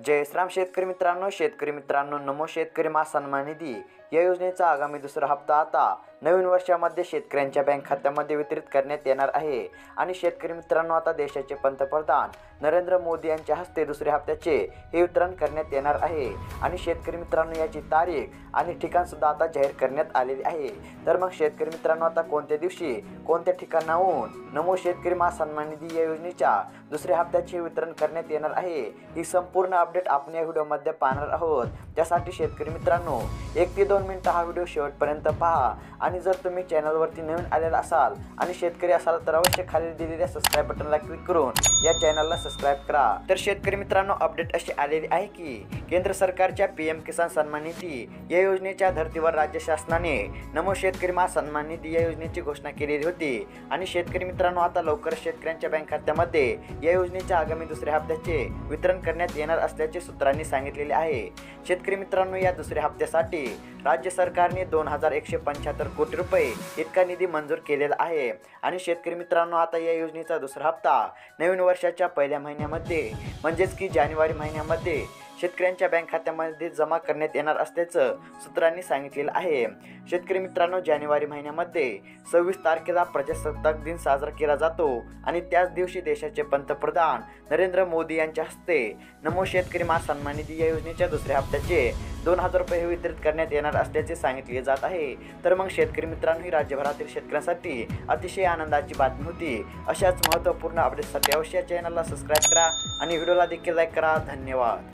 जय श्रीराम शेतकरी मित्रांनो नमो शेतकरी महासन्मान निधी या योजनेचा आगामी दुसरा हप्ता आता नवीन वर्षामध्ये शेतकऱ्यांच्या बँक खात्यामध्ये वितरित करण्यात येणार आहे। आणि शेतकरी मित्रांनो, आता देशाचे पंतप्रधान नरेंद्र मोदी यांच्या हस्ते दुसऱ्या हप्त्याचे हे वितरण करण्यात येणार आहे। आणि शेतकरी मित्रांनो, याची तारीख आणि ठिकाण सुद्धा आता जाहीर करण्यात आलेली आहे। तर मग शेतकरी मित्रांनो, आता कोणत्या दिवशी कोणत्या ठिकाणाहून नमो शेतकरी महासन्मान निधी या योजनेच्या दुसऱ्या हप्त्याचे वितरण करण्यात येणार आहे, ही संपूर्ण अपडेट आपण या व्हिडिओमध्ये पाहणार आहोत। त्यासाठी शेतकरी मित्रांनो, 1 ते 2 मिनिटं हा व्हिडिओ शेवटपर्यंत पहा। आणि जर तुम्ही चॅनलवरती नवीन आलेला असाल आणि शेतकरी असाल तर अवश्य खाली दिलेल्या सबस्क्राइब बटनला क्लिक करून या चॅनलला सबस्क्राइब करा। तर शेतकरी मित्रांनो, अपडेट अशी आलेली आहे की केंद्र सरकारच्या PM किसान सन्मान निधी या योजनेच्या धर्तीवर राज्य शासनाने नमो शेतकरी महासन्मान निधी या योजनेची घोषणा केलेली होती। आणि शेतकरी मित्रांनो, आता लवकरच शेतकऱ्यांच्या बँक खात्यामध्ये या योजनेच्या आगामी दुसऱ्या हप्त्याचे वितरण करण्यात येणार असल्याचे सूत्रांनी सांगितलेले आहे। शेतकरी मित्रांनो, या दुसऱ्या हप्त्यासाठी राज्य सरकारने 2175 कोटी रुपये इतका निधी मंजूर केलेला आहे। आणि शेतकरी मित्रांनो, आता या योजनेचा दुसरा हप्ता नवीन वर्षाच्या पहिल्या महिन्यामध्ये म्हणजेच की जानेवारी महिन्यामध्ये शेतकऱ्यांच्या बँक खात्यामध्ये जमा करण्यात येणार असल्याचं सूत्रांनी सांगितलेलं आहे। शेतकरी मित्रांनो, जानेवारी महिन्यामध्ये 26 तारखेला प्रजासत्ताक दिन साजरा केला जातो आणि त्याच दिवशी देशाचे पंतप्रधान नरेंद्र मोदी यांच्या हस्ते नमो शेतकरी महासन्मान निधी या योजनेच्या दुसऱ्या हप्त्याचे 2000 रुपये वितरित करण्यात येणार असल्याचे सांगितले जात आहे। तर मग शेतकरी मित्रांनो, ही राज्यभरातील शेतकऱ्यांसाठी अतिशय आनंदाची बातमी होती। अशाच महत्त्वपूर्ण अपडेटसाठी अवश्य चॅनलला सबस्क्राइब करा आणि व्हिडिओला देखील लाईक करा। धन्यवाद।